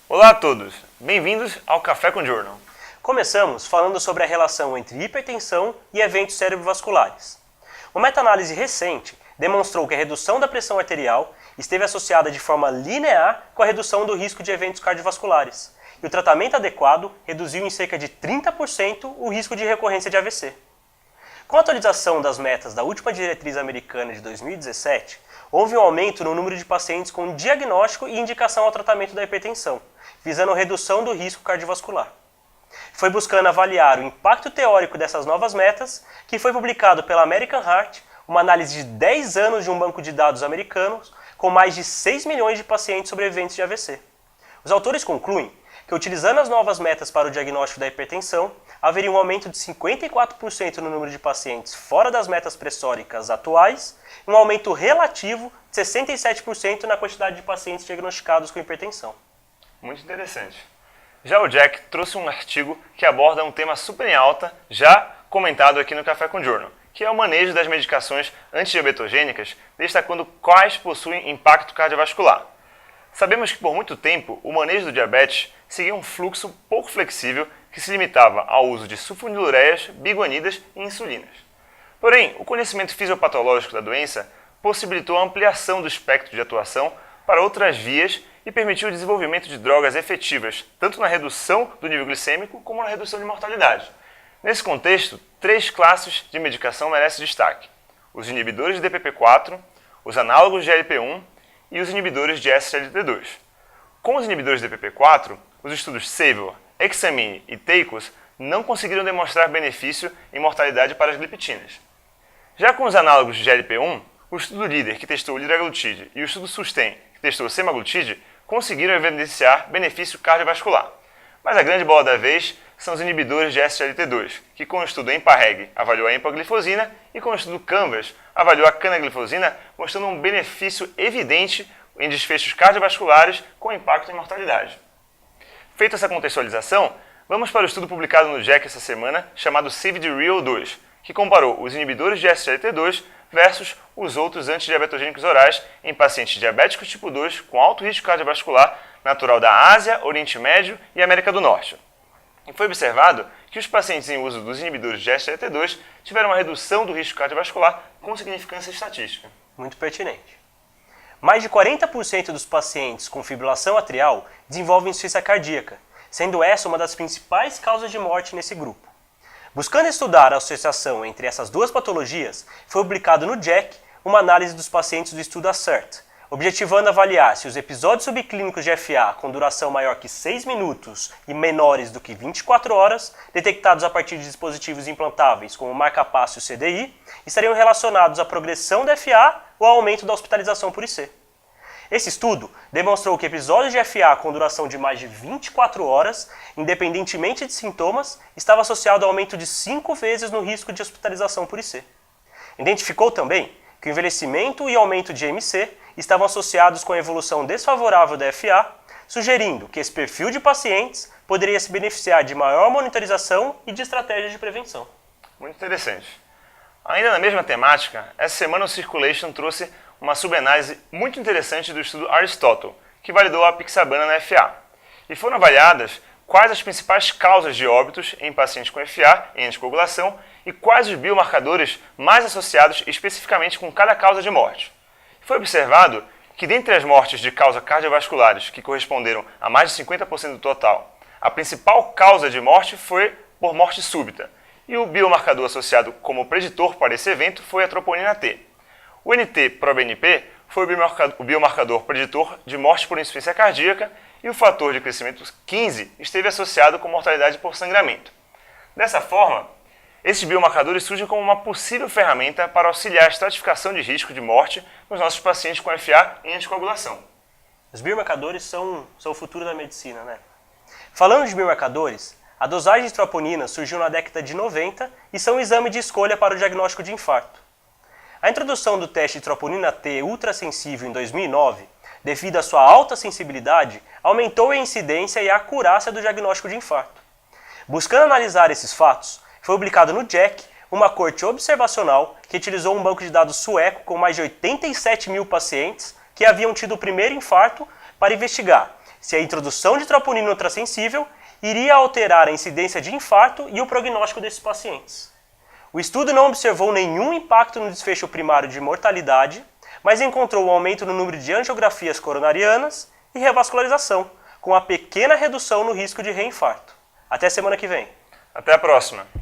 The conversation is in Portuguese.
Olá a todos, bem-vindos ao Café com Journal. Começamos falando sobre a relação entre hipertensão e eventos cerebrovasculares. Uma meta-análise recente demonstrou que a redução da pressão arterial esteve associada de forma linear com a redução do risco de eventos cardiovasculares, e o tratamento adequado reduziu em cerca de 30% o risco de recorrência de AVC. Com a atualização das metas da última diretriz americana de 2017, houve um aumento no número de pacientes com diagnóstico e indicação ao tratamento da hipertensão, visando redução do risco cardiovascular. Foi buscando avaliar o impacto teórico dessas novas metas que foi publicado pela American Heart, uma análise de 10 anos de um banco de dados americanos com mais de 6 milhões de pacientes sobreviventes de AVC. Os autores concluem que, utilizando as novas metas para o diagnóstico da hipertensão, haveria um aumento de 54% no número de pacientes fora das metas pressóricas atuais e um aumento relativo de 67% na quantidade de pacientes diagnosticados com hipertensão. Muito interessante. Já o Jack trouxe um artigo que aborda um tema super em alta, já comentado aqui no Café com Journal, que é o manejo das medicações antidiabetogênicas, destacando quais possuem impacto cardiovascular. Sabemos que por muito tempo o manejo do diabetes seguia um fluxo pouco flexível que se limitava ao uso de sulfonilureias, biguanidas e insulinas. Porém, o conhecimento fisiopatológico da doença possibilitou a ampliação do espectro de atuação para outras vias e permitiu o desenvolvimento de drogas efetivas, tanto na redução do nível glicêmico como na redução de mortalidade. Nesse contexto, 3 classes de medicação merecem destaque: os inibidores de DPP-4, os análogos de GLP-1 e os inibidores de SGLT2. Com os inibidores de DPP-4, os estudos SAVOR, Examine e TACOS não conseguiram demonstrar benefício em mortalidade para as glipitinas. Já com os análogos de GLP-1, o estudo LEADER, que testou o liraglutide, e o estudo SUSTAIN, que testou o semaglutide, conseguiram evidenciar benefício cardiovascular. Mas a grande bola da vez são os inibidores de SGLT2, que com o estudo EMPA-REG avaliou a empaglifosina e com o estudo CANVAS avaliou a canaglifosina, mostrando um benefício evidente em desfechos cardiovasculares com impacto em mortalidade. Feita essa contextualização, vamos para o estudo publicado no JACC essa semana, chamado SAVE-DE-REAL-2, que comparou os inibidores de SGLT2 versus os outros antidiabetogênicos orais em pacientes diabéticos tipo 2 com alto risco cardiovascular natural da Ásia, Oriente Médio e América do Norte. E foi observado que os pacientes em uso dos inibidores de SGLT2 tiveram uma redução do risco cardiovascular com significância estatística. Muito pertinente. Mais de 40% dos pacientes com fibrilação atrial desenvolvem insuficiência cardíaca, sendo essa uma das principais causas de morte nesse grupo. Buscando estudar a associação entre essas duas patologias, foi publicado no JACC uma análise dos pacientes do estudo ACCERT, objetivando avaliar se os episódios subclínicos de FA com duração maior que 6 minutos e menores do que 24 horas, detectados a partir de dispositivos implantáveis como o marca-passo e o CDI, estariam relacionados à progressão da FA ou ao aumento da hospitalização por IC. Esse estudo demonstrou que episódios de FA com duração de mais de 24 horas, independentemente de sintomas, estava associado ao aumento de 5 vezes no risco de hospitalização por IC. Identificou também que o envelhecimento e aumento de MC estavam associados com a evolução desfavorável da FA, sugerindo que esse perfil de pacientes poderia se beneficiar de maior monitorização e de estratégias de prevenção. Muito interessante. Ainda na mesma temática, essa semana o Circulation trouxe uma subanálise muito interessante do estudo Aristotle, que validou a apixabana na FA. E foram avaliadas quais as principais causas de óbitos em pacientes com FA em anticoagulação e quais os biomarcadores mais associados especificamente com cada causa de morte. Foi observado que dentre as mortes de causa cardiovasculares, que corresponderam a mais de 50% do total, a principal causa de morte foi por morte súbita, e o biomarcador associado como preditor para esse evento foi a troponina T. O NT-proBNP foi o biomarcador preditor de morte por insuficiência cardíaca e o fator de crescimento 15 esteve associado com mortalidade por sangramento. Dessa forma, esses biomarcadores surgem como uma possível ferramenta para auxiliar a estratificação de risco de morte nos nossos pacientes com FA em anticoagulação. Os biomarcadores são o futuro da medicina, né? Falando de biomarcadores, a dosagem de troponina surgiu na década de 90 e são um exame de escolha para o diagnóstico de infarto. A introdução do teste de troponina T ultrassensível em 2009, devido à sua alta sensibilidade, aumentou a incidência e a acurácia do diagnóstico de infarto. Buscando analisar esses fatos, foi publicado no JACC uma corte observacional que utilizou um banco de dados sueco com mais de 87 mil pacientes que haviam tido o primeiro infarto para investigar se a introdução de troponina ultrassensível iria alterar a incidência de infarto e o prognóstico desses pacientes. O estudo não observou nenhum impacto no desfecho primário de mortalidade, mas encontrou um aumento no número de angiografias coronarianas e revascularização, com uma pequena redução no risco de reinfarto. Até semana que vem. Até a próxima!